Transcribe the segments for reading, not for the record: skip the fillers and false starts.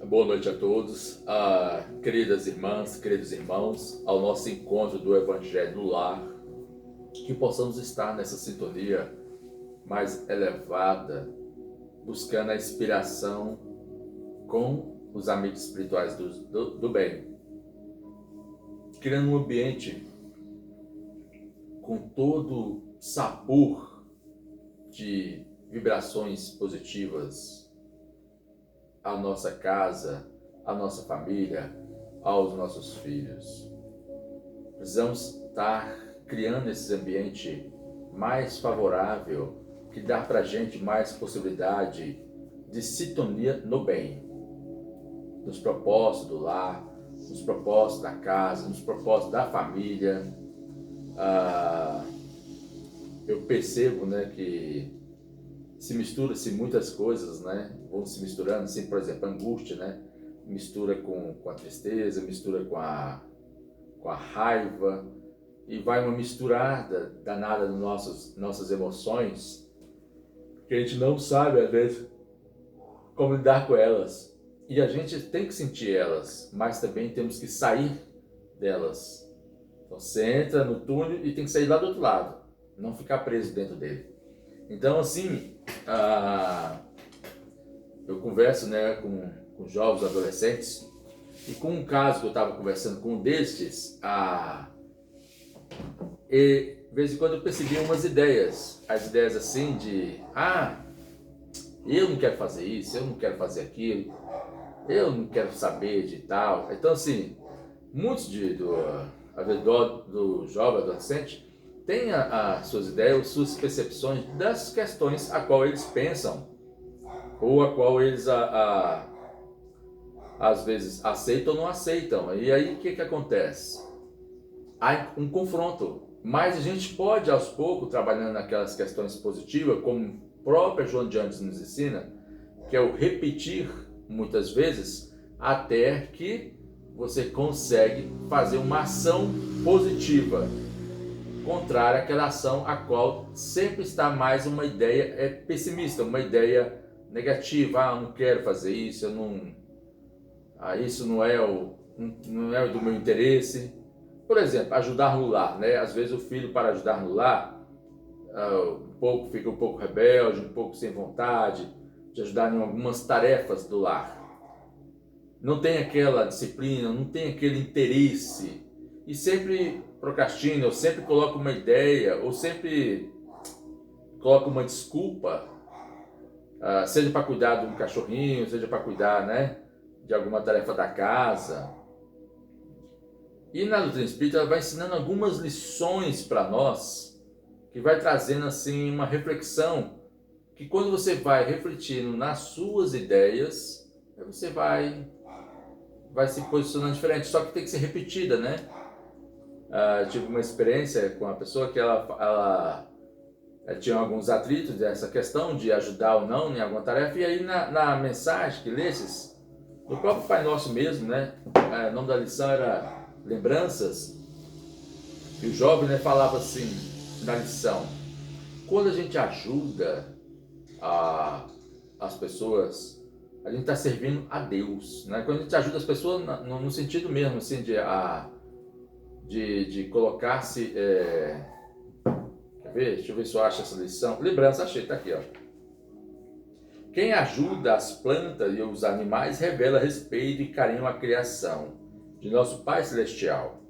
Boa noite a todos, queridas irmãs, queridos irmãos, ao nosso encontro do Evangelho no Lar, que possamos estar nessa sintonia mais elevada, buscando a inspiração com os amigos espirituais do bem, criando um ambiente com todo sabor de vibrações positivas à nossa casa, à nossa família, aos nossos filhos. Precisamos estar criando esse ambiente mais favorável, que dá para a gente mais possibilidade de sintonia no bem, nos propósitos do lar, nos propósitos da casa, nos propósitos da família. Eu percebo, que se mistura-se muitas coisas, vão se misturando, assim, por exemplo, a angústia, mistura com a tristeza, mistura com a raiva, e vai uma misturada danada nas nossas emoções, que a gente não sabe, às vezes, como lidar com elas. E a gente tem que sentir elas, mas também temos que sair delas. Então você entra no túnel e tem que sair lá do outro lado, não ficar preso dentro dele. Então, assim, eu converso com jovens adolescentes, e com um caso que eu estava conversando com um destes, e de vez em quando eu percebi umas ideias, as ideias assim de, eu não quero fazer isso, eu não quero fazer aquilo, eu não quero saber de tal. Então, assim, muitos do jovem adolescente têm as suas ideias, suas percepções das questões a qual eles pensam, ou a qual eles às vezes aceitam ou não aceitam. E aí o que acontece? Há um confronto, mas a gente pode aos poucos, trabalhando naquelas questões positivas, como o próprio João de Andes nos ensina, que é o repetir muitas vezes, até que você consegue fazer uma ação positiva, contrária àquela ação a qual sempre está mais uma ideia pessimista, uma ideia negativa. Eu não quero fazer isso, isso não é do meu interesse. Por exemplo, ajudar no lar, Às vezes o filho, para ajudar no lar, fica um pouco rebelde, um pouco sem vontade de ajudar em algumas tarefas do lar. Não tem aquela disciplina, não tem aquele interesse, e sempre procrastina, ou sempre coloca uma ideia, ou sempre coloca uma desculpa, seja para cuidar de um cachorrinho, seja para cuidar, de alguma tarefa da casa. E na doutrina espírita ela vai ensinando algumas lições para nós, que vai trazendo assim uma reflexão, que quando você vai refletindo nas suas ideias, você vai se posicionando diferente, só que tem que ser repetida, tive uma experiência com uma pessoa que ela tinha alguns atritos dessa questão de ajudar ou não em alguma tarefa, e aí na mensagem que lesses, do próprio Pai Nosso mesmo, o nome da lição era Lembranças, e o jovem falava assim na lição: quando a gente ajuda as pessoas, a gente está servindo a Deus, Quando a gente ajuda as pessoas no sentido mesmo, assim, de colocar-se. Quer ver? Deixa eu ver se eu acho essa lição. Lembrança, achei, tá aqui, ó. Quem ajuda as plantas e os animais revela respeito e carinho à criação de nosso Pai Celestial.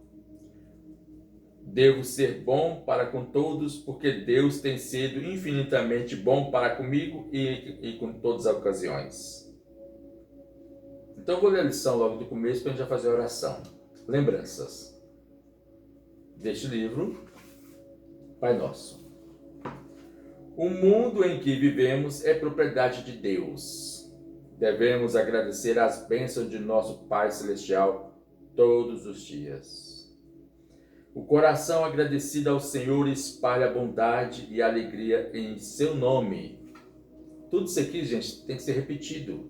Devo ser bom para com todos, porque Deus tem sido infinitamente bom para comigo e com todas as ocasiões. Então eu vou ler a lição logo do começo para a gente já fazer a oração. Lembranças deste livro, Pai Nosso. O mundo em que vivemos é propriedade de Deus. Devemos agradecer as bênçãos de nosso Pai Celestial todos os dias. O coração agradecido ao Senhor espalha a bondade e a alegria em seu nome. Tudo isso aqui, gente, tem que ser repetido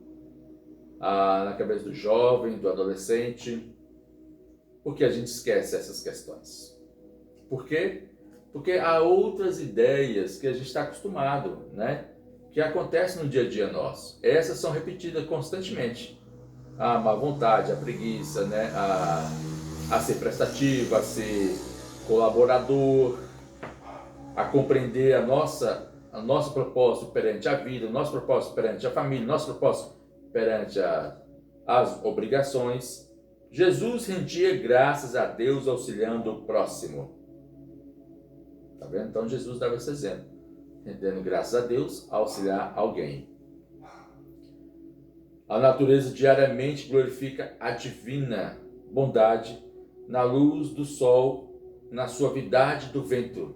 na cabeça do jovem, do adolescente, porque a gente esquece essas questões. Por quê? Porque há outras ideias que a gente está acostumado, que acontecem no dia a dia nosso. Essas são repetidas constantemente. a má vontade, a preguiça, né? A ser prestativo, a ser colaborador, a compreender o nosso propósito perante a vida, o nosso propósito perante a família, o nosso propósito perante as obrigações. Jesus rendia graças a Deus auxiliando o próximo. Tá vendo? Então Jesus dava esse exemplo, rendendo graças a Deus a auxiliar alguém. A natureza diariamente glorifica a divina bondade na luz do sol, na suavidade do vento,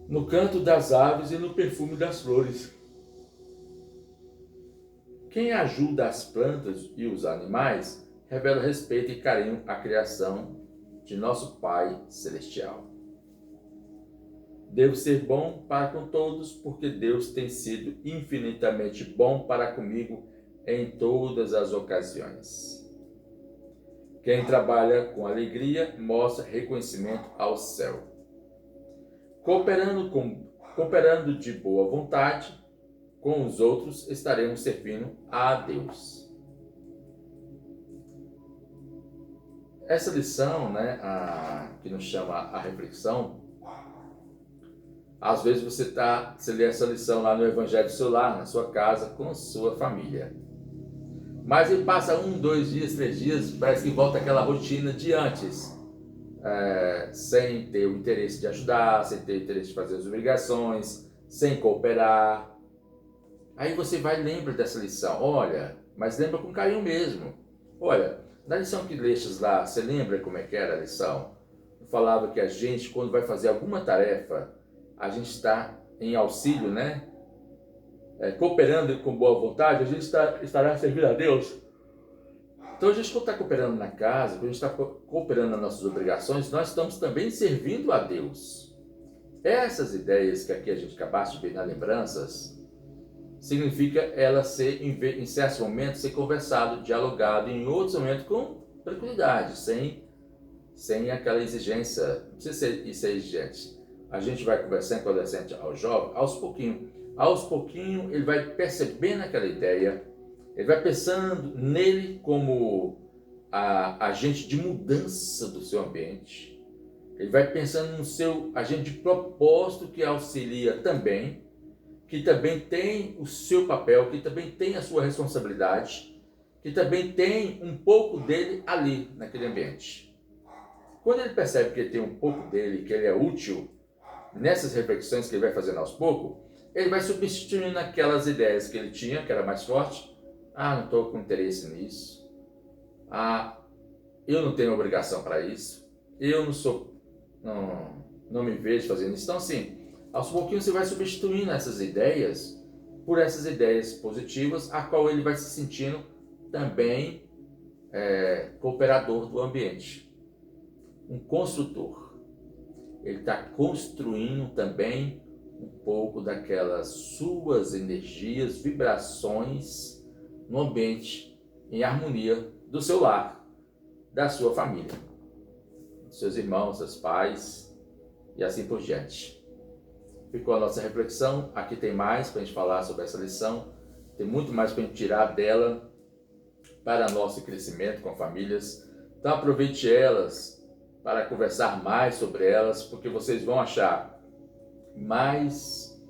no canto das aves e no perfume das flores. Quem ajuda as plantas e os animais revela respeito e carinho à criação de nosso Pai Celestial. Devo ser bom para com todos, porque Deus tem sido infinitamente bom para comigo em todas as ocasiões. Quem trabalha com alegria mostra reconhecimento ao céu. Cooperando de boa vontade com os outros, estaremos servindo a Deus. Essa lição, né, que nos chama a reflexão, às vezes você lê essa lição lá no Evangelho do seu lar, na sua casa, com sua família. Mas ele passa 1, 2 dias, 3 dias, parece que volta aquela rotina de antes. Sem ter o interesse de ajudar, sem ter o interesse de fazer as obrigações, sem cooperar. Aí você vai e lembra dessa lição. Olha, mas lembra com carinho mesmo. Olha, na lição que lestes lá, você lembra como é que era a lição? Eu falava que a gente, quando vai fazer alguma tarefa, a gente está em auxílio, né? Cooperando com boa vontade, a gente estará servindo a Deus. Então a gente, quando está cooperando na casa, quando a gente está cooperando nas nossas obrigações, nós estamos também servindo a Deus. Essas ideias que aqui a gente acabaste de ver nas lembranças, significa ela ser, em certos momentos, ser conversado, dialogado, e em outros momentos com tranquilidade, sem aquela exigência, não precisa ser exigente. A gente vai conversando com o adolescente ao jovem, aos pouquinho ele vai percebendo aquela ideia, ele vai pensando nele como agente de mudança do seu ambiente, ele vai pensando no seu agente de propósito que auxilia também, que também tem o seu papel, que também tem a sua responsabilidade, que também tem um pouco dele ali, naquele ambiente. Quando ele percebe que ele tem um pouco dele, que ele é útil, nessas reflexões que ele vai fazendo aos poucos, ele vai substituindo aquelas ideias que ele tinha, que era mais forte. Não estou com interesse nisso. Eu não tenho obrigação para isso. Eu não me vejo fazendo isso. Então, assim, aos pouquinhos você vai substituindo essas ideias por essas ideias positivas, a qual ele vai se sentindo também cooperador do ambiente, um construtor. Ele está construindo também um pouco daquelas suas energias, vibrações no ambiente, em harmonia do seu lar, da sua família, dos seus irmãos, seus pais e assim por diante. Ficou a nossa reflexão. Aqui tem mais para a gente falar sobre essa lição, tem muito mais para a gente tirar dela para nosso crescimento com famílias. Então aproveite elas para conversar mais sobre elas, porque vocês vão achar mais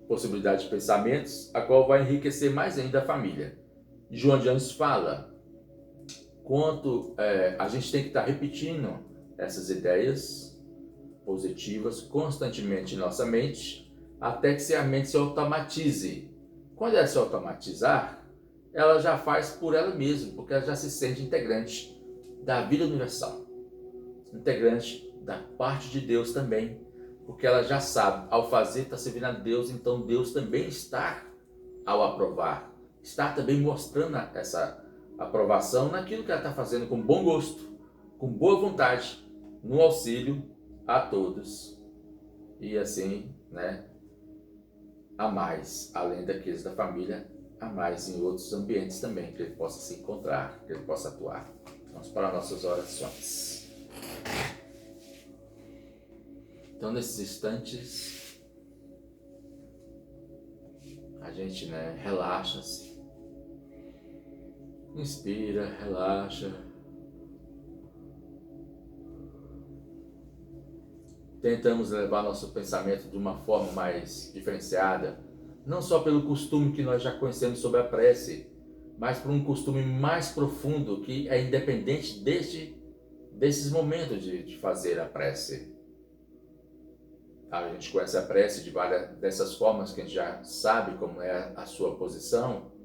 possibilidades de pensamentos, a qual vai enriquecer mais ainda a família. João de Anjos fala quanto a gente tem que estar repetindo essas ideias positivas constantemente em nossa mente, até que a mente se automatize. Quando ela se automatizar, ela já faz por ela mesma, porque ela já se sente integrante da vida universal, integrante da parte de Deus também, porque ela já sabe, ao fazer está servindo a Deus, então Deus também está, ao aprovar, está também mostrando essa aprovação naquilo que ela está fazendo com bom gosto, com boa vontade, no auxílio a todos, e assim, né, a mais, além daqueles da família, a mais em outros ambientes também, que ele possa se encontrar, que ele possa atuar. Vamos para nossas orações. Então, nesses instantes, a gente, relaxa-se, Inspira, relaxa. Tentamos levar nosso pensamento de uma forma mais diferenciada, não só pelo costume que nós já conhecemos sobre a prece, mas por um costume mais profundo que é independente desses momentos de fazer a prece. A gente conhece a prece de várias dessas formas que a gente já sabe como é a sua posição,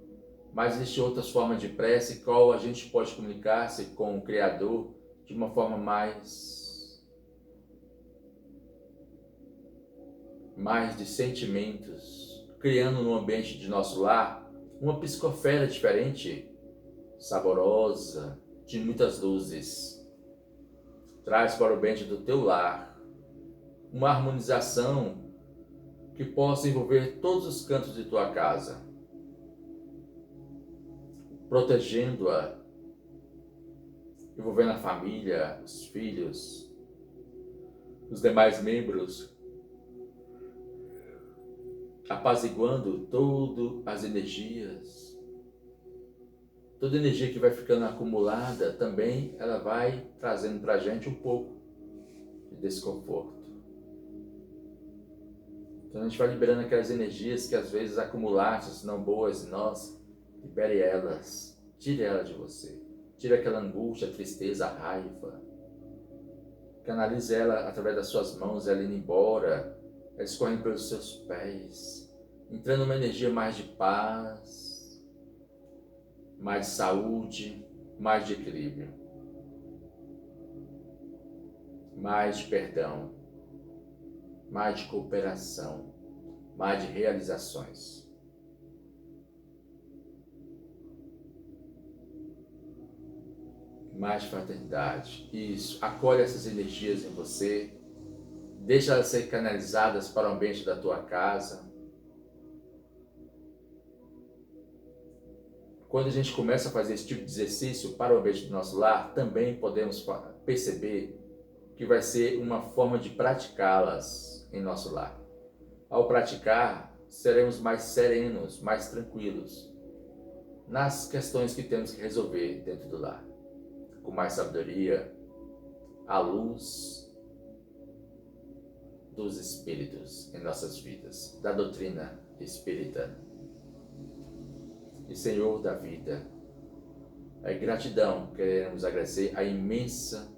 mas existem outras formas de prece qual a gente pode comunicar-se com o Criador de uma forma mais de sentimentos, criando no ambiente de nosso lar uma psicosfera diferente, saborosa, de muitas luzes. Traz para o ambiente do teu lar uma harmonização que possa envolver todos os cantos de tua casa, protegendo-a, envolvendo a família, os filhos, os demais membros, apaziguando todas as energias. Toda energia que vai ficando acumulada também, ela vai trazendo para a gente um pouco de desconforto. Então a gente vai liberando aquelas energias que às vezes acumuladas, não boas em nós, libere elas, tire elas de você. Tire aquela angústia, tristeza, raiva. Canalize ela através das suas mãos, ela indo embora, ela escorrendo pelos seus pés, entrando numa energia mais de paz, mais de saúde, mais de equilíbrio, mais de perdão, mais de cooperação, mais de realizações. Mais de fraternidade. Isso, acolhe essas energias em você, deixa elas ser canalizadas para o ambiente da tua casa. Quando a gente começa a fazer esse tipo de exercício para o ambiente do nosso lar, também podemos perceber que vai ser uma forma de praticá-las em nosso lar. Ao praticar, seremos mais serenos, mais tranquilos nas questões que temos que resolver dentro do lar, com mais sabedoria, à luz dos espíritos em nossas vidas, da doutrina espírita. E Senhor da vida, é gratidão, queremos agradecer a imensas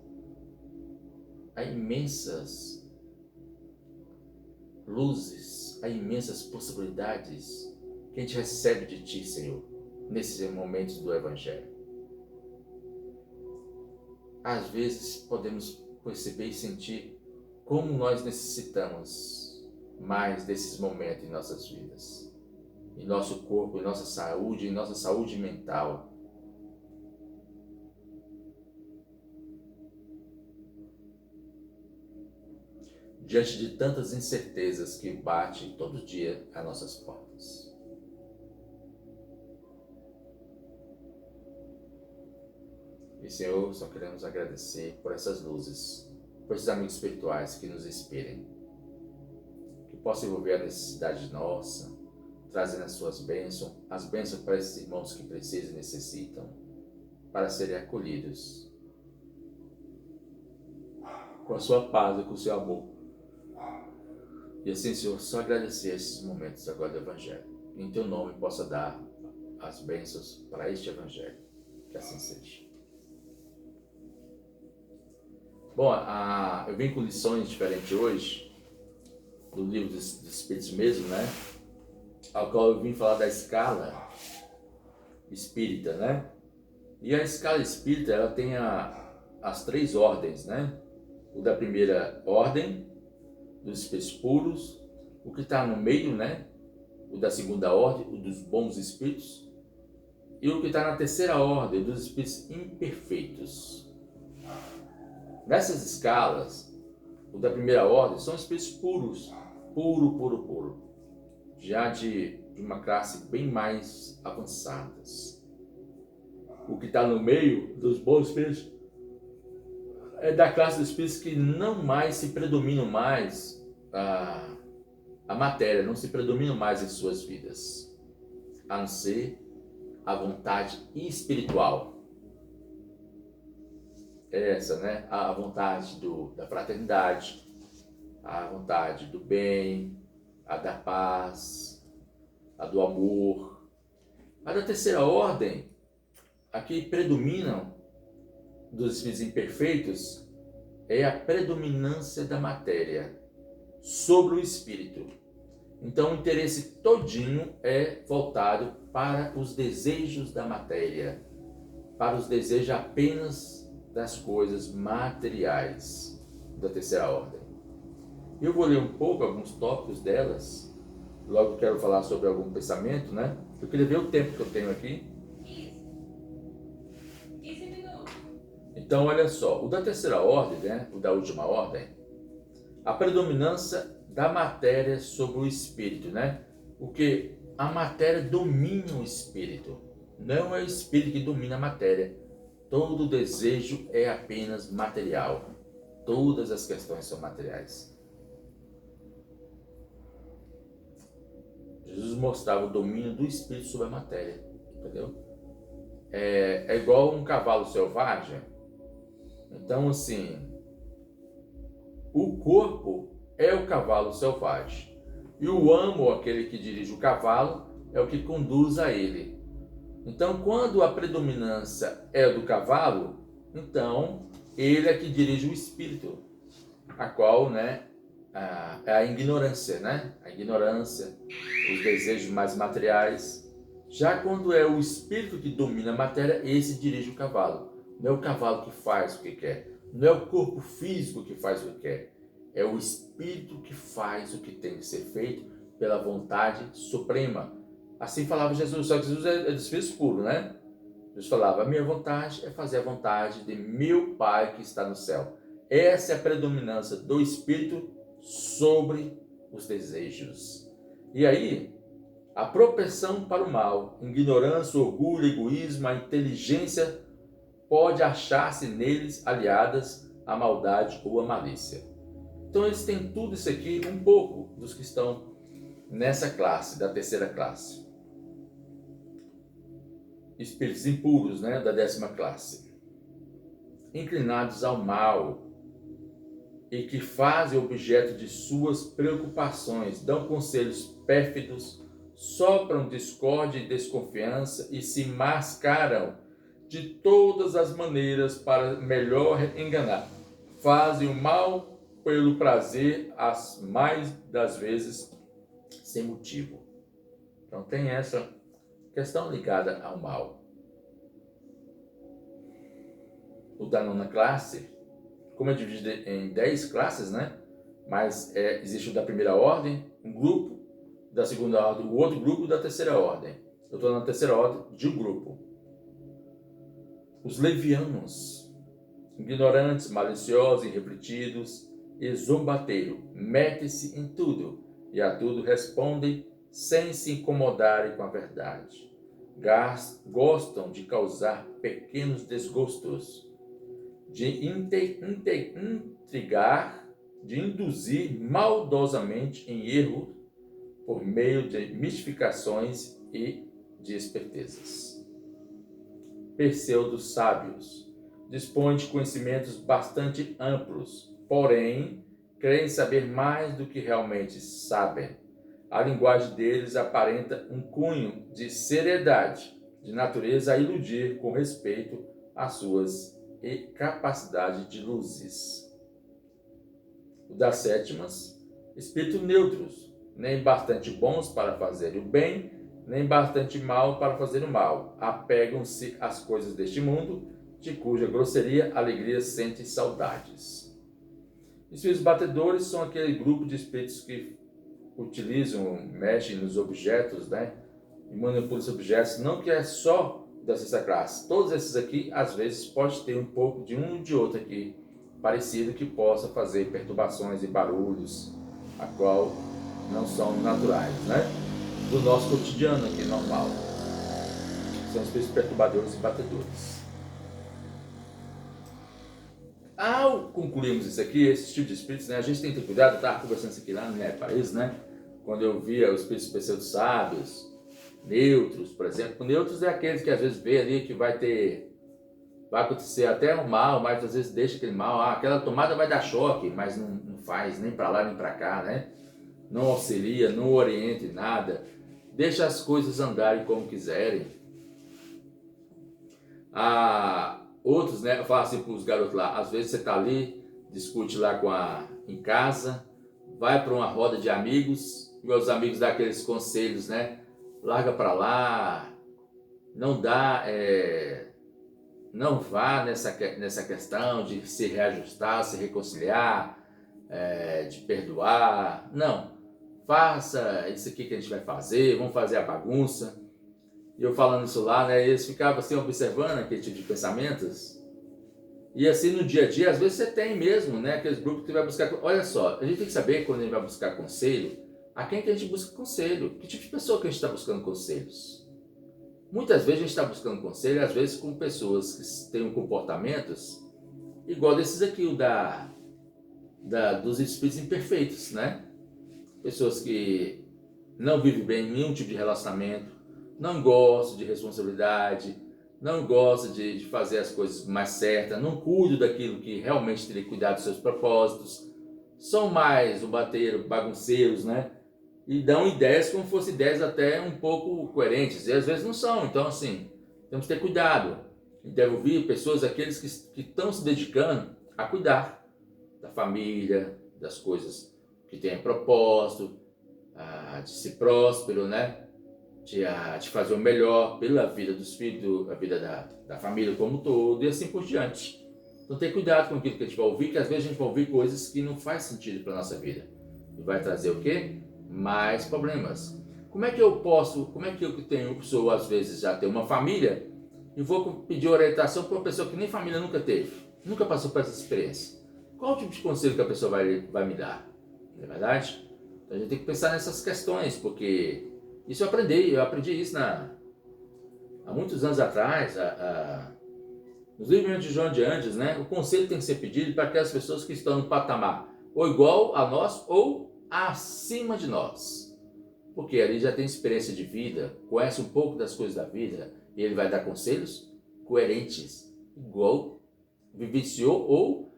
luzes, a imensas possibilidades que a gente recebe de Ti, Senhor, nesses momentos do Evangelho. Às vezes podemos perceber e sentir como nós necessitamos mais desses momentos em nossas vidas, em nosso corpo, em nossa saúde mental. Diante de tantas incertezas que batem todo dia às nossas portas. E Senhor, só queremos agradecer por essas luzes, por esses amigos espirituais que nos inspirem, que possam envolver a necessidade nossa, trazendo as suas bênçãos, as bênçãos para esses irmãos que precisam e necessitam, para serem acolhidos com a sua paz e com o seu amor. E assim, Senhor, só agradecer esses momentos agora do Evangelho. Em Teu nome possa dar as bênçãos para este Evangelho. Que assim seja. Bom, eu vim com lições diferentes hoje, do livro dos Espíritos mesmo, né? Ao qual eu vim falar da escala espírita, né? E a escala espírita, ela tem as 3 ordens, né? O da primeira ordem, dos espíritos puros, o que está no meio, né? O da segunda ordem, o dos bons espíritos, e o que está na terceira ordem, dos espíritos imperfeitos. Nessas escalas, o da primeira ordem são espíritos puros, puro, já de uma classe bem mais avançadas. O que está no meio dos bons espíritos é da classe dos espíritos que não mais se predominam mais a matéria, não se predominam mais em suas vidas, a não ser a vontade espiritual. Essa, né? A vontade da fraternidade, a vontade do bem, a da paz, a do amor. A da terceira ordem, a que predominam dos espíritos imperfeitos, é a predominância da matéria sobre o espírito. Então o interesse todinho é voltado para os desejos da matéria, para os desejos apenas das coisas materiais da terceira ordem. Eu vou ler um pouco alguns tópicos delas, logo quero falar sobre algum pensamento, né? Eu queria ver o tempo que eu tenho aqui. 15 minutos. Então, olha só, o da terceira ordem, né? O da última ordem, a predominância da matéria sobre o espírito, né? Porque a matéria domina o espírito, não é o espírito que domina a matéria. Todo desejo é apenas material, todas as questões são materiais. Jesus mostrava o domínio do espírito sobre a matéria, entendeu? É igual um cavalo selvagem. Então, assim, o corpo é o cavalo selvagem e o amo, aquele que dirige o cavalo, é o que conduz a ele. Então, quando a predominância é do cavalo, então ele é que dirige o espírito, a qual, né, é a ignorância, né? A ignorância, os desejos mais materiais. Já quando é o espírito que domina a matéria, esse dirige o cavalo. Não é o cavalo que faz o que quer, não é o corpo físico que faz o que quer, é o espírito que faz o que tem que ser feito pela vontade suprema. Assim falava Jesus, só que Jesus é do espírito puro, né? Jesus falava, a minha vontade é fazer a vontade de meu Pai que está no céu. Essa é a predominância do espírito sobre os desejos. E aí, a propensão para o mal, ignorância, orgulho, egoísmo, a inteligência, pode achar-se neles aliadas à maldade ou à malícia. Então eles têm tudo isso aqui, um pouco dos que estão nessa classe, da terceira classe. Espíritos impuros, né, da 10ª classe. Inclinados ao mal e que fazem objeto de suas preocupações, dão conselhos pérfidos, sopram discórdia e desconfiança e se mascaram de todas as maneiras para melhor enganar. Fazem o mal pelo prazer, as mais das vezes sem motivo. Então tem essa questão ligada ao mal. O da 9ª classe, como é dividido em 10 classes, né? Mas existe o da primeira ordem, um grupo, da segunda ordem, o outro grupo da terceira ordem. Eu estou na terceira ordem de um grupo. Os levianos, ignorantes, maliciosos, irrefletidos e zombateiros, metem-se em tudo e a tudo respondem sem se incomodarem com a verdade. Gostam de causar pequenos desgostos, de intrigar, de induzir maldosamente em erro por meio de mistificações e de espertezas. Pseudos sábios dispõem de conhecimentos bastante amplos, porém creem saber mais do que realmente sabem. A linguagem deles aparenta um cunho de seriedade, de natureza a iludir com respeito às suas capacidades de luzes. O das 7ª, espíritos neutros, nem bastante bons para fazer o bem, nem bastante mal para fazer o mal. Apegam-se às coisas deste mundo, de cuja grosseria alegria sente saudades. Espíritos batedores são aquele grupo de espíritos que utilizam, mexem nos objetos, né? E manipulam os objetos, não que é só dessa classe. Todos esses aqui, às vezes, pode ter um pouco de um e de outro aqui, parecido, que possa fazer perturbações e barulhos, a qual não são naturais, né? Do nosso cotidiano aqui, normal. São espíritos perturbadores e batedores. Ao concluirmos isso aqui, esse tipo de espíritos, né, a gente tem que ter cuidado. Eu estava conversando isso aqui lá no meu país, né? Quando eu via os espíritos pseudo sábios, neutros, por exemplo. Neutros é aqueles que às vezes vê ali que vai acontecer até um mal, mas às vezes deixa aquele mal, aquela tomada vai dar choque, mas não faz nem para lá nem para cá, né? Não auxilia, não orienta em nada, deixa as coisas andarem como quiserem. Outros, né, eu falo assim para os garotos lá, às vezes você tá ali, discute lá em casa, vai para uma roda de amigos, e os amigos dão aqueles conselhos, né? Larga para lá, não dá, não vá nessa questão de se reajustar, se reconciliar, de perdoar. Não, faça isso aqui que a gente vai fazer, vamos fazer a bagunça. E eu falando isso lá, né, eles ficavam assim observando aquele tipo de pensamentos. E assim no dia a dia, às vezes você tem mesmo, né, aqueles grupos que vai buscar. Olha só, a gente tem que saber quando a gente vai buscar conselho, a quem que a gente busca conselho, que tipo de pessoa que a gente está buscando conselhos. Muitas vezes a gente está buscando conselho, às vezes com pessoas que têm comportamentos igual desses aqui, dos espíritos imperfeitos, né? Pessoas que não vivem bem em nenhum tipo de relacionamento, não gostam de responsabilidade, não gostam de fazer as coisas mais certas, não cuidam daquilo que realmente teria que cuidar dos seus propósitos, são mais bagunceiros, né? E dão ideias como fossem ideias até um pouco coerentes, e às vezes não são. Então, assim, temos que ter cuidado. E deve ouvir pessoas, aqueles que estão se dedicando a cuidar da família, das coisas que têm propósito, de ser próspero, né? De fazer o melhor pela vida dos filhos, a vida da família como um todo, e assim por diante. Então, ter cuidado com aquilo que a gente vai ouvir, que às vezes a gente vai ouvir coisas que não faz sentido para a nossa vida. E vai trazer o quê? Mais problemas. Como é que eu que sou, às vezes, já tenho uma família e vou pedir orientação para uma pessoa que nem família nunca teve, nunca passou por essa experiência? Qual o tipo de conselho que a pessoa vai me dar? Não é verdade? Então a gente tem que pensar nessas questões, porque isso eu aprendi isso há muitos anos atrás, nos livros de João de Anjos, né? O conselho tem que ser pedido para aquelas pessoas que estão no patamar ou igual a nós ou acima de nós, porque ali já tem experiência de vida, conhece um pouco das coisas da vida, e ele vai dar conselhos coerentes, igual vivenciou ou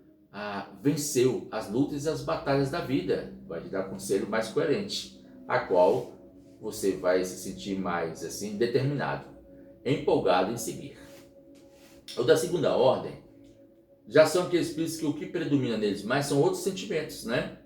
venceu as lutas e as batalhas da vida. Vai te dar conselho mais coerente, a qual você vai se sentir mais assim determinado, empolgado em seguir. O da segunda ordem já são aqueles espíritos que o que predomina neles mais são outros sentimentos, né?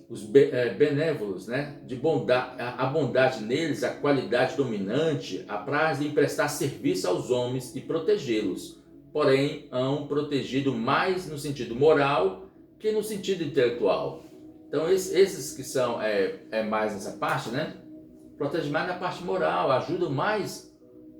Os benévolos, né? De bondade, a bondade neles, a qualidade dominante, a prazer em prestar serviço aos homens e protegê-los. Porém, hão protegido mais no sentido moral que no sentido intelectual. Então, esses que são mais nessa parte, né? Protege mais na parte moral, ajudam mais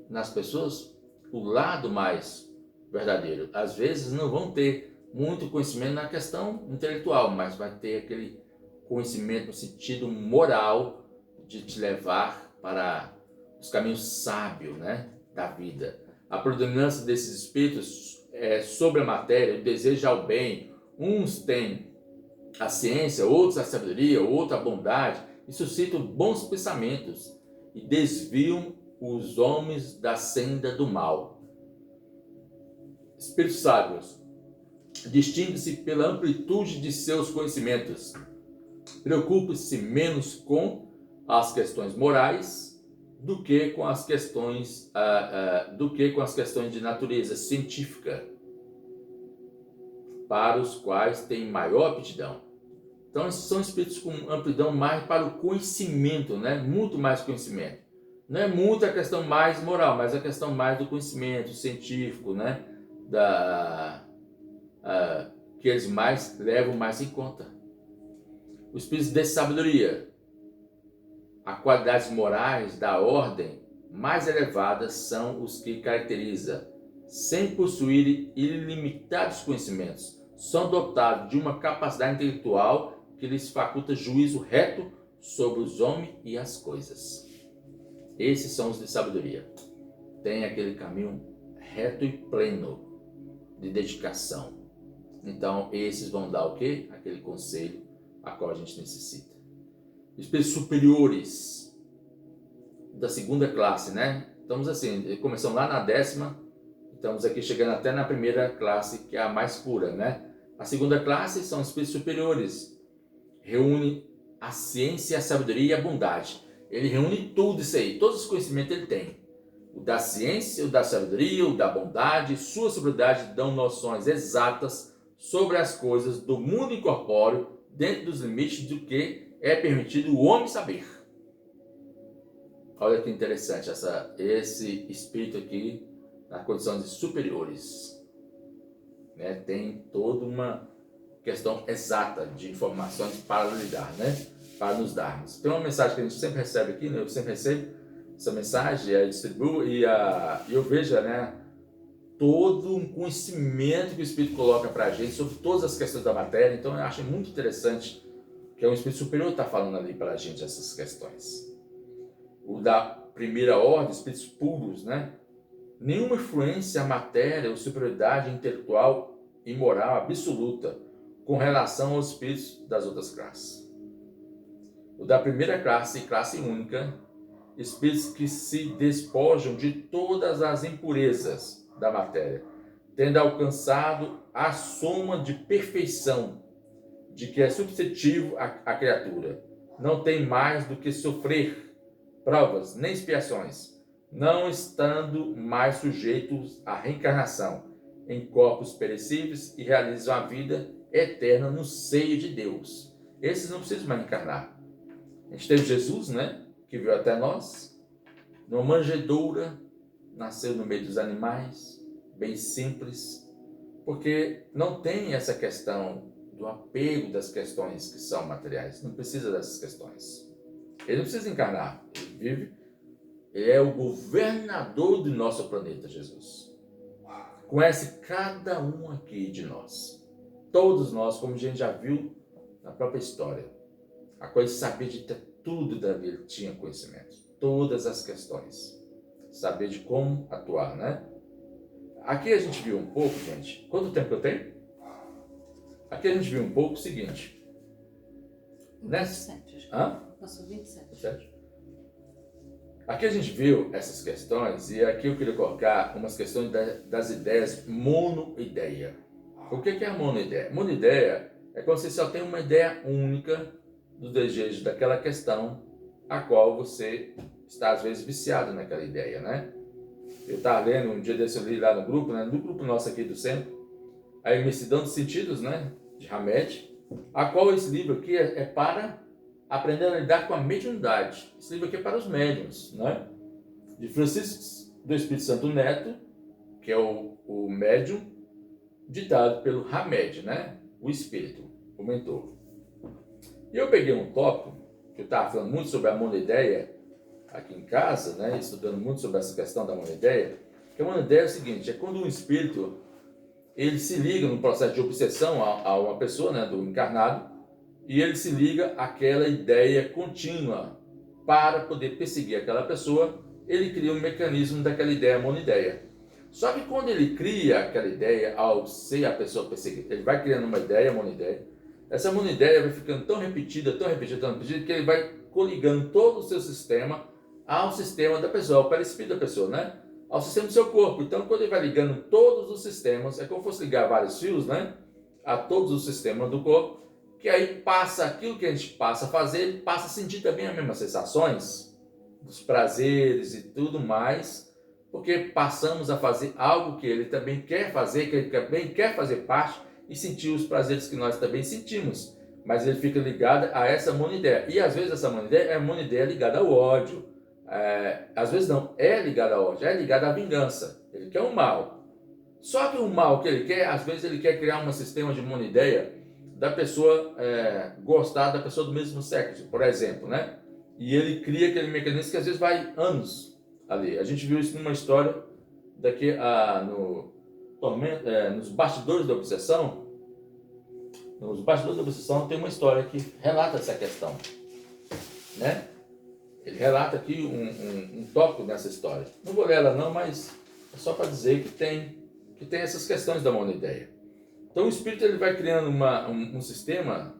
nas pessoas o lado mais verdadeiro. Às vezes não vão ter muito conhecimento na questão intelectual, mas vai ter aquele conhecimento no sentido moral de te levar para os caminhos sábios, né, da vida. A predominância desses espíritos sobre a matéria, o desejo ao bem. Uns têm a ciência, outros a sabedoria, outros a bondade, e suscitam bons pensamentos e desviam os homens da senda do mal. Espíritos sábios distingue-se pela amplitude de seus conhecimentos. Preocupa-se menos com as questões morais do que com as questões de natureza científica, para os quais tem maior aptidão. Então, esses são espíritos com amplidão mais para o conhecimento, né? Muito mais conhecimento. Não é muito a questão mais moral, mas a questão mais do conhecimento científico, né? Que eles levam mais em conta. Os espíritos de sabedoria, as qualidades morais da ordem mais elevadas são os que caracteriza, sem possuir ilimitados conhecimentos, são dotados de uma capacidade intelectual que lhes faculta juízo reto sobre os homens e as coisas. Esses são os de sabedoria. Tem aquele caminho reto e pleno de dedicação. Então, esses vão dar o quê? Aquele conselho a qual a gente necessita. Espíritos superiores da segunda classe, né? Estamos assim, começamos lá na 10ª, estamos aqui chegando até na primeira classe, que é a mais pura, né? A segunda classe são espíritos superiores, reúne a ciência, a sabedoria e a bondade. Ele reúne tudo isso aí, todos os conhecimentos ele tem. O da ciência, o da sabedoria, o da bondade, sua sobriedade dão noções exatas sobre as coisas do mundo incorpóreo, dentro dos limites do que é permitido o homem saber. Olha que interessante esse espírito aqui na condição de superiores, né? Tem toda uma questão exata de informações para lidar, né? Para nos darmos. Tem uma mensagem que a gente sempre recebe aqui, né? Eu sempre recebo essa mensagem, eu distribuo e eu vejo, né, todo um conhecimento que o Espírito coloca para a gente sobre todas as questões da matéria. Então eu acho muito interessante que é um Espírito superior está falando ali para a gente essas questões. O da primeira ordem, espíritos puros, né? Nenhuma influência à matéria ou superioridade intelectual e moral absoluta com relação aos espíritos das outras classes. O da primeira classe, classe única, espíritos que se despojam de todas as impurezas da matéria, tendo alcançado a soma de perfeição de que é suscetível a criatura. Não tem mais do que sofrer provas nem expiações, não estando mais sujeitos à reencarnação em corpos perecíveis e realizam a vida eterna no seio de Deus. Esses não precisam mais encarnar. A gente teve Jesus, né, que veio até nós, numa manjedoura, nasceu no meio dos animais, bem simples, porque não tem essa questão do apego das questões que são materiais, não precisa dessas questões. Ele não precisa encarnar, ele vive, ele é o governador do nosso planeta, Jesus. Conhece cada um aqui de nós, todos nós, como a gente já viu na própria história. A coisa de saber de tudo da vida, ele tinha conhecimento, todas as questões, saber de como atuar, né? Aqui a gente viu um pouco, gente, quanto tempo eu tenho? Aqui a gente viu um pouco o seguinte, né? 27. Passou 27. Aqui a gente viu essas questões e aqui eu queria colocar umas questões das ideias monoideia. O que é a monoideia? Monoideia é quando você só tem uma ideia única do desejo daquela questão a qual você está às vezes viciado naquela ideia, né? Eu estava lendo um dia desse, eu li lá no grupo, né? No grupo nosso aqui do centro, a Imensidão dos Sentidos, né? De Hamed, a qual esse livro aqui é para aprender a lidar com a mediunidade. Esse livro aqui é para os médiuns, né? De Francisco do Espírito Santo Neto, que é o médium, ditado pelo Hamed, né? O espírito, o mentor. E eu peguei um tópico, que eu estava falando muito sobre a monoideia aqui em casa, né? Estudando muito sobre essa questão da monoideia, que a monoideia é o seguinte, é quando um espírito ele se liga no processo de obsessão a uma pessoa, né, do encarnado, e ele se liga àquela ideia contínua para poder perseguir aquela pessoa. Ele cria um mecanismo daquela ideia monoideia. Só que quando ele cria aquela ideia, ao ser a pessoa perseguida, ele vai criando uma ideia monoideia. Essa monoideia vai ficando tão repetida, que ele vai coligando todo o seu sistema ao sistema da pessoa, ao perispírito da pessoa, né? Ao sistema do seu corpo. Então, quando ele vai ligando todos os sistemas, é como se fosse ligar vários fios, né? A todos os sistemas do corpo, que aí passa aquilo que a gente passa a fazer, ele passa a sentir também as mesmas sensações, dos prazeres e tudo mais, porque passamos a fazer algo que ele também quer fazer, que ele também quer fazer parte e sentir os prazeres que nós também sentimos. Mas ele fica ligado a essa monoideia. E às vezes essa monoideia é monoideia ligada ao ódio. Às vezes não, é ligada ao ódio, é ligada à vingança. Ele quer o mal. Só que o mal que ele quer, às vezes ele quer criar um sistema de monoideia da pessoa gostar da pessoa do mesmo sexo, por exemplo, né? E ele cria aquele mecanismo que às vezes vai anos ali. A gente viu isso numa história daqui nos bastidores da obsessão. Nos bastidores da obsessão tem uma história que relata essa questão, né? Ele relata aqui um tópico nessa história. Não vou ler ela não, mas é só para dizer que tem essas questões da monoideia. Então o espírito ele vai criando um sistema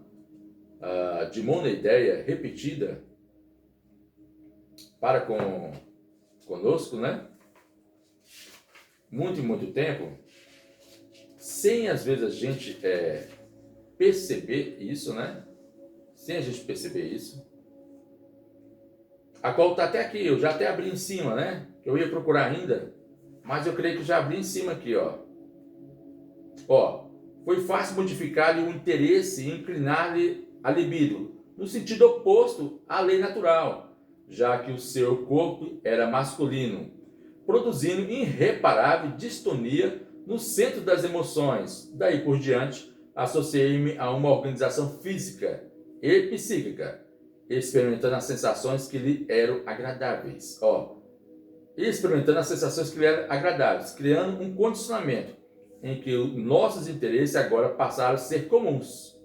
de monoideia repetida para conosco, né? Muito e muito tempo, sem às vezes a gente perceber isso, né? Sem a gente perceber isso. A qual está até aqui, eu já até abri em cima, né? Eu ia procurar ainda, mas eu creio que já abri em cima aqui, ó. Ó, foi fácil modificar-lhe o interesse e inclinar-lhe a libido, no sentido oposto à lei natural, já que o seu corpo era masculino, produzindo irreparável distonia no centro das emoções. Daí por diante, associei-me a uma organização física e psíquica, experimentando as sensações que lhe eram agradáveis. Experimentando as sensações que lhe eram agradáveis, criando um condicionamento em que os nossos interesses agora passaram a ser comuns.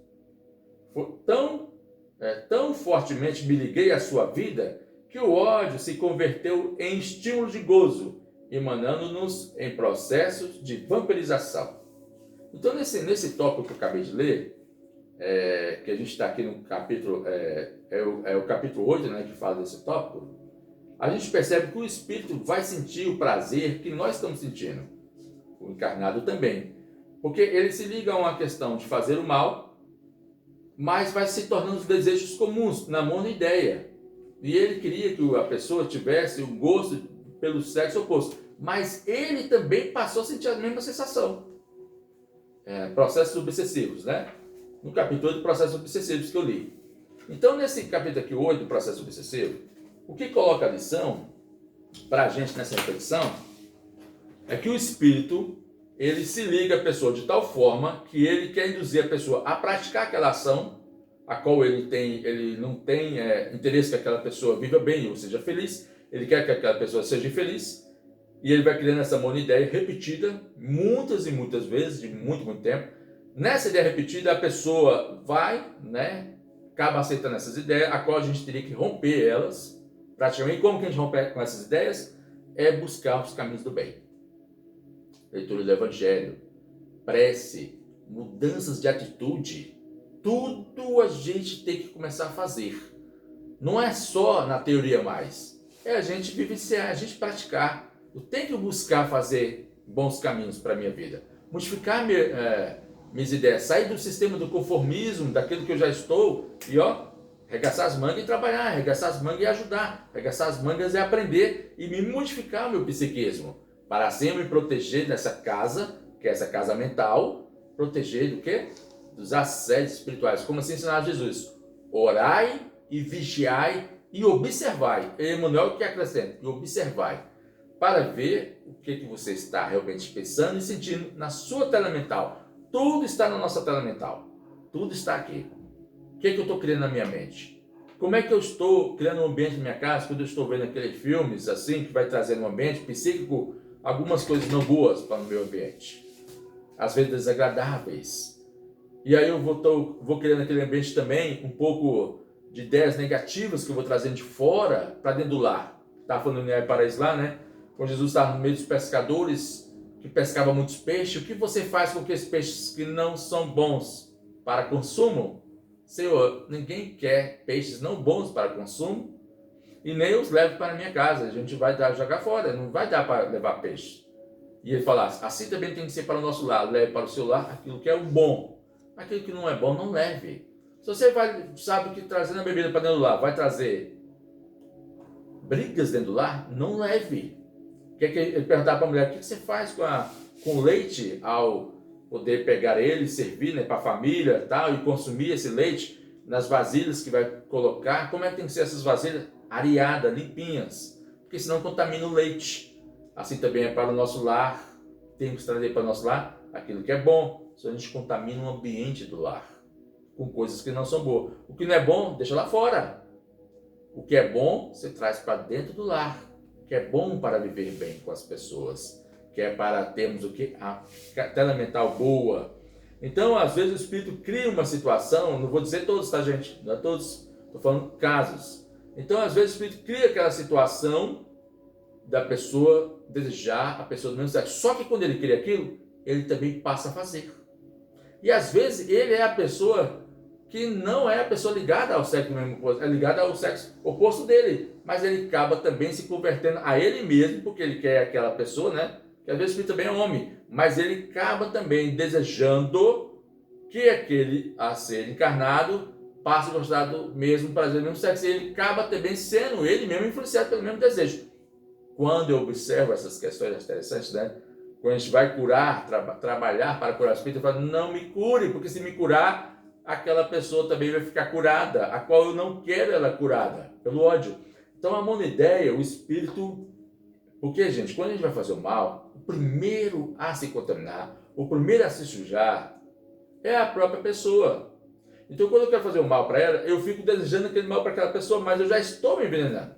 Tão fortemente me liguei à sua vida que o ódio se converteu em estímulo de gozo, emanando-nos em processos de vampirização. Então, nesse tópico que eu acabei de ler, que a gente está aqui no capítulo, o capítulo 8, né, que fala desse tópico, a gente percebe que o espírito vai sentir o prazer que nós estamos sentindo, o encarnado também, porque ele se liga a uma questão de fazer o mal, mas vai se tornando os desejos comuns, na monoideia. E ele queria que a pessoa tivesse o gosto pelo sexo oposto, mas ele também passou a sentir a mesma sensação. Processos obsessivos, né? No capítulo 8 de processos obsessivos que eu li. Então, nesse capítulo aqui 8 do processo obsessivo, o que coloca a lição para a gente nessa reflexão é que o espírito, ele se liga à pessoa de tal forma que ele quer induzir a pessoa a praticar aquela ação a qual ele não tem interesse que aquela pessoa viva bem ou seja feliz, ele quer que aquela pessoa seja infeliz, e ele vai criando essa monoideia repetida muitas e muitas vezes, de muito, muito tempo. Nessa ideia repetida, a pessoa vai, né, acaba aceitando essas ideias, a qual a gente teria que romper elas, praticamente. Como que a gente rompe com essas ideias? É buscar os caminhos do bem. Leitura do Evangelho, prece, mudanças de atitude, tudo a gente tem que começar a fazer. Não é só na teoria mais, é a gente vivenciar, a gente praticar. Eu tenho que buscar fazer bons caminhos para a minha vida, modificar minhas ideias, sair do sistema do conformismo, daquilo que eu já estou, e arregaçar as mangas e trabalhar, arregaçar as mangas e ajudar, arregaçar as mangas e aprender e me modificar o meu psiquismo, para assim me proteger dessa casa, que é essa casa mental, proteger do quê? Dos assédios espirituais, como assim ensinava Jesus: orai e vigiai e observai. Emmanuel que acrescenta, e observai, para ver o que você está realmente pensando e sentindo na sua tela mental. Tudo está na nossa tela mental, tudo está aqui. O que eu estou criando na minha mente? Como é que eu estou criando um ambiente na minha casa quando eu estou vendo aqueles filmes assim, que vai trazer um ambiente psíquico algumas coisas não boas para o meu ambiente, às vezes desagradáveis. E aí eu vou criando aquele ambiente também um pouco de ideias negativas que eu vou trazendo de fora para dentro do lar. Estava falando no Paraíso lá, né? Quando Jesus estava no meio dos pescadores que pescavam muitos peixes, o que você faz com aqueles peixes que não são bons para consumo? Senhor, ninguém quer peixes não bons para consumo e nem os levo para a minha casa. A gente vai jogar fora, não vai dar para levar peixe. E ele fala, assim também tem que ser para o nosso lar. Leve para o seu lar aquilo que é o bom. Aquilo que não é bom, não leve. Se você sabe que trazendo a bebida para dentro do lar vai trazer brigas dentro do lar, não leve. Ele perguntava para a mulher, o que você faz com o leite ao poder pegar ele, servir, né, para a família tal, e consumir esse leite nas vasilhas que vai colocar? Como é que tem que ser essas vasilhas? Areadas, limpinhas, porque senão contamina o leite. Assim também é para o nosso lar, temos que trazer para o nosso lar aquilo que é bom, senão a gente contamina o ambiente do lar com coisas que não são boas. O que não é bom, deixa lá fora. O que é bom, você traz para dentro do lar, que é bom para viver bem com as pessoas, que é para termos o que? A tela mental boa. Então, às vezes o espírito cria uma situação, não vou dizer todos, tá, gente? Não é todos, estou falando casos. Então, às vezes o espírito cria aquela situação da pessoa desejar a pessoa do mesmo sexo. Só que quando ele cria aquilo, ele também passa a fazer. E às vezes ele é a pessoa que não é a pessoa ligada ao sexo mesmo, é ligada ao sexo oposto dele. mas ele acaba também se convertendo a ele mesmo, porque ele quer aquela pessoa, né? Que às vezes o espírito também é homem, mas ele acaba também desejando que aquele a ser encarnado passe a gostar do mesmo prazer, do mesmo sexo. E ele acaba também sendo ele mesmo influenciado pelo mesmo desejo. Quando eu observo essas questões interessantes, né? Quando a gente vai curar, trabalhar para curar o espírito, eu falo, não me cure, porque se me curar, aquela pessoa também vai ficar curada, a qual eu não quero ela curada, pelo ódio. Então a monoideia, o espírito... Porque, gente, quando a gente vai fazer o mal, o primeiro a se contaminar, o primeiro a se sujar, é a própria pessoa. Então, quando eu quero fazer o mal para ela, eu fico desejando aquele mal para aquela pessoa, mas eu já estou me envenenando.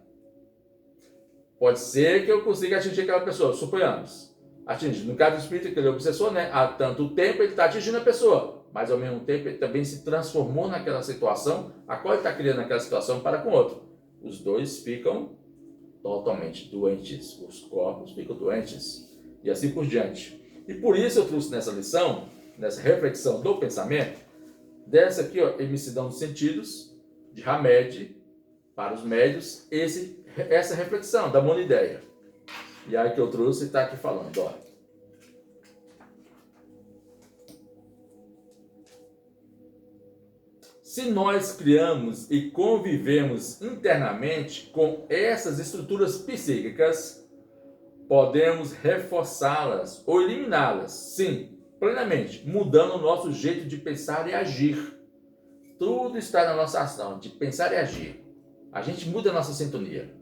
Pode ser que eu consiga atingir aquela pessoa, suponhamos. Atingir. No caso do espírito, que ele é obsessor, né? Há tanto tempo ele está atingindo a pessoa, mas ao mesmo tempo ele também se transformou naquela situação, a qual ele está criando aquela situação para com o outro. Os dois ficam totalmente doentes. Os corpos ficam doentes. E assim por diante. E por isso eu trouxe nessa lição, nessa reflexão do pensamento, dessa aqui, ó, emissão dos sentidos, de Hamed, para os médios, essa reflexão da monoideia. E aí que eu trouxe está aqui falando, ó. Se nós criamos e convivemos internamente com essas estruturas psíquicas, podemos reforçá-las ou eliminá-las, sim, plenamente, mudando o nosso jeito de pensar e agir. Tudo está na nossa ação, de pensar e agir. A gente muda a nossa sintonia.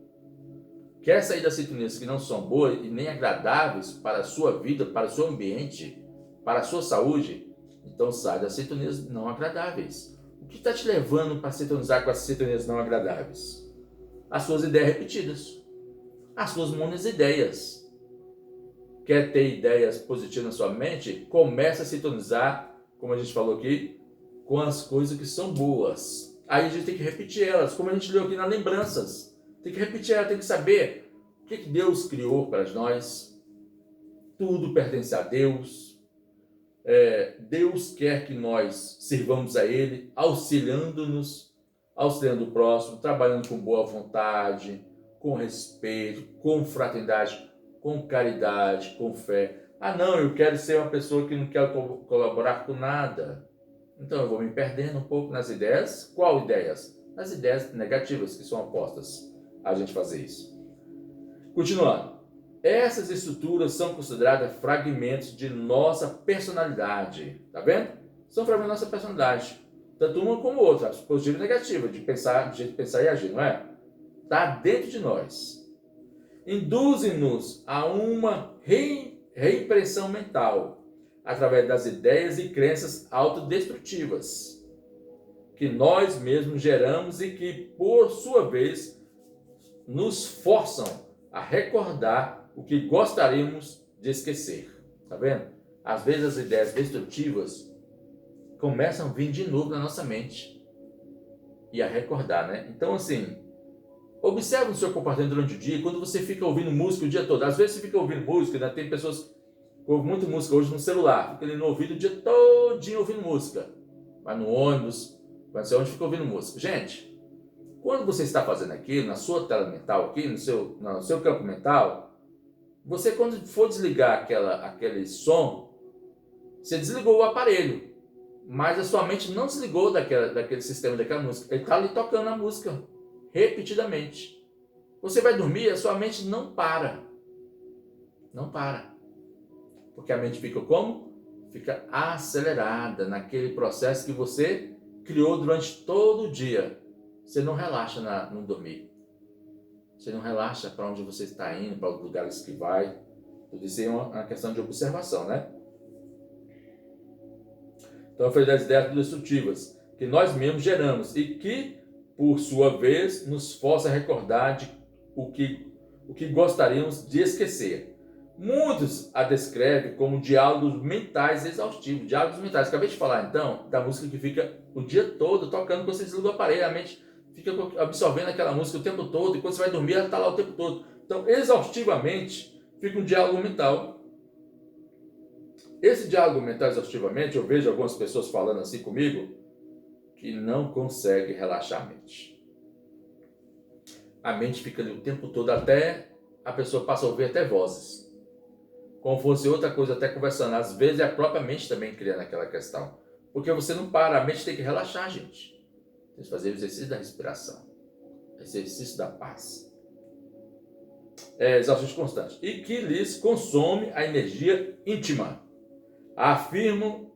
Quer sair das sintonias que não são boas e nem agradáveis para a sua vida, para o seu ambiente, para a sua saúde? Então sai das sintonias não agradáveis. O que está te levando para sintonizar com as sintonias não agradáveis? As suas ideias repetidas. As suas monoideias. Quer ter ideias positivas na sua mente? Comece a sintonizar, como a gente falou aqui, com as coisas que são boas. Aí a gente tem que repetir elas, como a gente leu aqui nas lembranças. Tem que repetir elas, tem que saber o que Deus criou para nós. Tudo pertence a Deus. Deus quer que nós sirvamos a Ele, auxiliando-nos, auxiliando o próximo, trabalhando com boa vontade, com respeito, com fraternidade, com caridade, com fé. Ah não, eu quero ser uma pessoa que não quer colaborar com nada. Então eu vou me perdendo um pouco nas ideias. Qual ideias? Nas ideias negativas que são opostas a gente fazer isso. Continuando. Essas estruturas são consideradas fragmentos de nossa personalidade. Tá vendo? São fragmentos da nossa personalidade. Tanto uma como outra, positiva e negativa, de pensar, de jeito de pensar e agir, não é? Está dentro de nós. Induzem-nos a uma reimpressão mental, através das ideias e crenças autodestrutivas, que nós mesmos geramos e que, por sua vez, nos forçam a recordar o que gostaríamos de esquecer. Tá vendo? Às vezes as ideias destrutivas começam a vir de novo na nossa mente e a recordar, né? Então, assim, observe o seu comportamento durante o dia, quando você fica ouvindo música o dia todo. Às vezes você fica ouvindo música, né? Tem pessoas que ouvem muito música hoje no celular, fica ali no ouvido o dia todinho ouvindo música. Vai no ônibus, vai não sei onde, fica ouvindo música. Gente, quando você está fazendo aquilo, na sua tela mental, aqui no seu campo mental, você, quando for desligar aquele som, você desligou o aparelho, mas a sua mente não desligou daquele sistema, daquela música. Ele está ali tocando a música, repetidamente. Você vai dormir, a sua mente não para. Não para. Porque a mente fica como? Fica acelerada naquele processo que você criou durante todo o dia. Você não relaxa no dormir. Você não relaxa para onde você está indo, para os lugares que vai. Tudo isso é uma questão de observação, né? Então, foi das ideias destrutivas que nós mesmos geramos e que, por sua vez, nos força a recordar de o que gostaríamos de esquecer. Muitos a descrevem como diálogos mentais exaustivos. Diálogos mentais. Acabei de falar, então, da música que fica o dia todo tocando quando você desliga o aparelho. A mente fica absorvendo aquela música o tempo todo, e quando você vai dormir, ela está lá o tempo todo. Então, exaustivamente, fica um diálogo mental. Esse diálogo mental, exaustivamente, eu vejo algumas pessoas falando assim comigo, que não conseguem relaxar a mente. a mente fica ali o tempo todo, até a pessoa passa a ouvir até vozes. Como fosse outra coisa, até conversando. Às vezes é a própria mente também criando aquela questão. Porque você não para, a mente tem que relaxar, gente. Tem que fazer o exercício da respiração. Exercício da paz. Exaustão constante. E que lhes consome a energia íntima. Afirmam,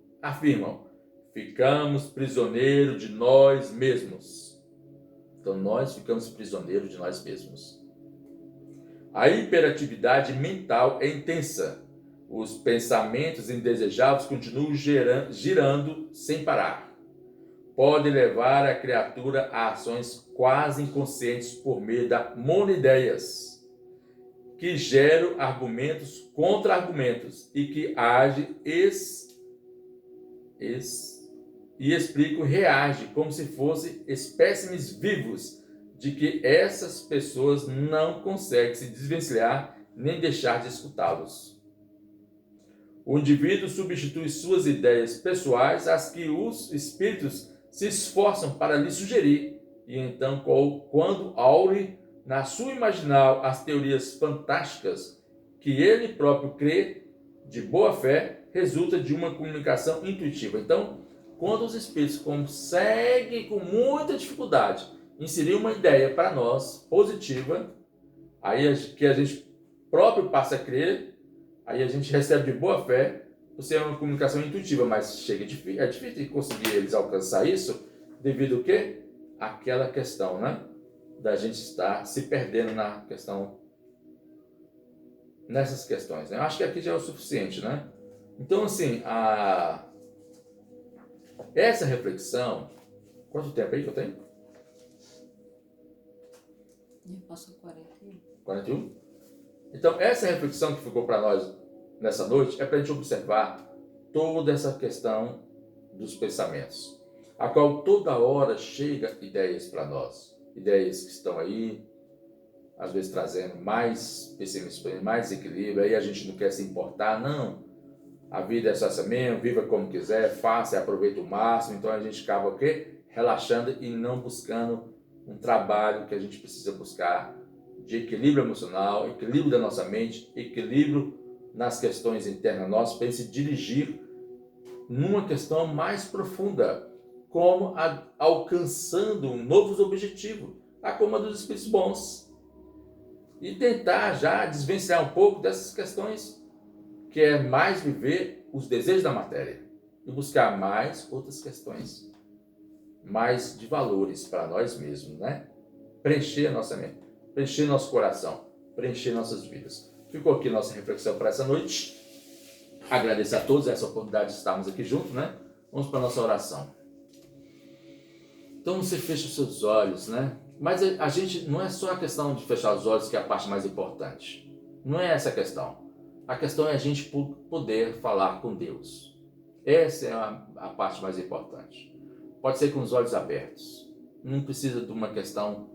ficamos prisioneiros de nós mesmos. Então nós ficamos prisioneiros de nós mesmos. A hiperatividade mental é intensa. Os pensamentos indesejáveis continuam girando sem parar. Pode levar a criatura a ações quase inconscientes por meio da monoideias, que geram argumentos contra argumentos e que agem e explicam, reagem como se fossem espécimes vivos de que essas pessoas não conseguem se desvencilhar nem deixar de escutá-los. O indivíduo substitui suas ideias pessoais às que os espíritos se esforçam para lhe sugerir, e então, quando aure na sua imaginal as teorias fantásticas que ele próprio crê de boa fé, resulta de uma comunicação intuitiva. Então, quando os espíritos conseguem com muita dificuldade inserir uma ideia para nós positiva, aí que a gente próprio passa a crer, aí a gente recebe de boa fé, por ser uma comunicação intuitiva, mas é difícil de conseguir eles alcançar isso, devido ao quê? Aquela questão, né? Da gente estar se perdendo na questão, nessas questões, né? Eu acho que aqui já é o suficiente, né? Então, assim, essa reflexão, quanto tempo aí que eu tenho? Passou 41. 41? Então, essa reflexão que ficou para nós nessa noite é para a gente observar toda essa questão dos pensamentos, a qual toda hora chega ideias para nós, ideias que estão aí, às vezes trazendo mais pessimismo, mais equilíbrio, aí a gente não quer se importar, não, a vida é só essa mesmo, viva como quiser, faça e aproveite o máximo, então a gente acaba o quê? Relaxando e não buscando um trabalho que a gente precisa buscar de equilíbrio emocional, equilíbrio da nossa mente, equilíbrio nas questões internas nossas, para se dirigir numa questão mais profunda, como alcançando novos objetivos, como a dos espíritos bons, e tentar já desvencilhar um pouco dessas questões, que é mais viver os desejos da matéria, e buscar mais outras questões, mais de valores para nós mesmos, né? Preencher a nossa mente, preencher nosso coração, preencher nossas vidas. Ficou aqui nossa reflexão para essa noite. Agradecer a todos essa oportunidade de estarmos aqui juntos, né? Vamos para a nossa oração. Então você fecha os seus olhos, né? Mas a gente, não é só a questão de fechar os olhos que é a parte mais importante. Não é essa a questão. A questão é a gente poder falar com Deus. Essa é a parte mais importante. Pode ser com os olhos abertos. Não precisa de uma questão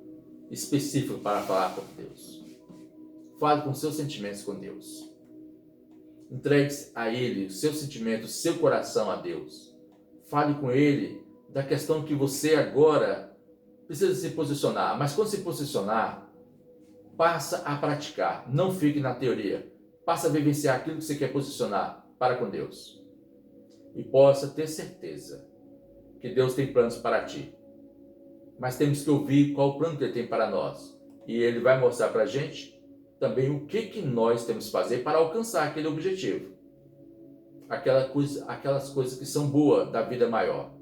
específica para falar com Deus. Fale com seus sentimentos com Deus. Entregue a Ele os seus sentimentos, o seu coração a Deus. Fale com Ele da questão que você agora precisa se posicionar. Mas quando se posicionar, passa a praticar. Não fique na teoria. Passa a vivenciar aquilo que você quer posicionar para com Deus. E possa ter certeza que Deus tem planos para ti. Mas temos que ouvir qual o plano que Ele tem para nós. E Ele vai mostrar para a gente também o que nós temos que fazer para alcançar aquele objetivo. Aquelas coisas que são boas da vida maior.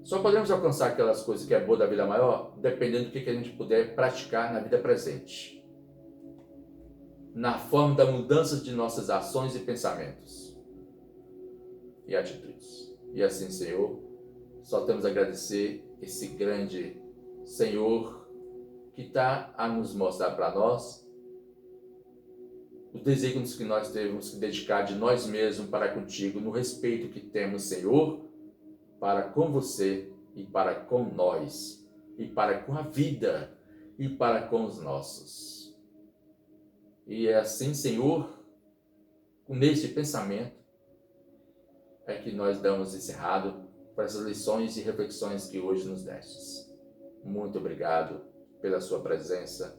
Só podemos alcançar aquelas coisas que é boa da vida maior dependendo do que a gente puder praticar na vida presente. Na forma da mudança de nossas ações e pensamentos. E atitudes. E assim, Senhor, só temos a agradecer esse grande Senhor que está a nos mostrar para nós os desígnios que nós temos que dedicar de nós mesmos para contigo, no respeito que temos, Senhor, para com você e para com nós, e para com a vida e para com os nossos. E é assim, Senhor, neste pensamento, é que nós damos encerrado para essas lições e reflexões que hoje nos destes. Muito obrigado pela sua presença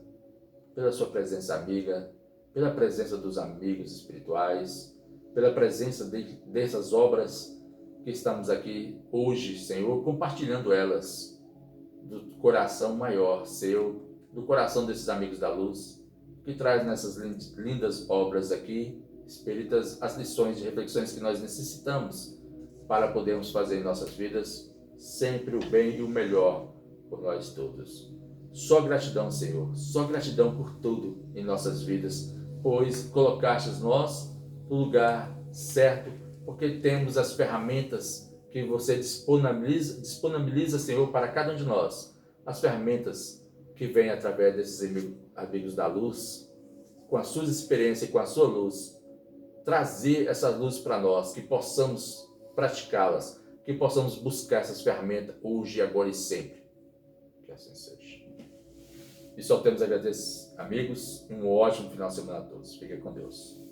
amiga, pela presença dos amigos espirituais, pela presença dessas obras que estamos aqui hoje, Senhor, compartilhando elas do coração maior seu, do coração desses amigos da luz, que traz nessas lindas obras aqui espíritas as lições de reflexões que nós necessitamos para podermos fazer em nossas vidas sempre o bem e o melhor por nós todos. Só gratidão, Senhor, só gratidão por tudo em nossas vidas, pois colocastes nós no lugar certo, porque temos as ferramentas que você disponibiliza, Senhor, para cada um de nós, as ferramentas que vêm através desses amigos da luz, com as suas experiências e com a sua luz, trazer essa luz para nós, que possamos praticá-las, que possamos buscar essas ferramentas hoje, agora e sempre. Que assim seja. E só temos a agradecer, amigos, um ótimo final de semana a todos. Fiquem com Deus.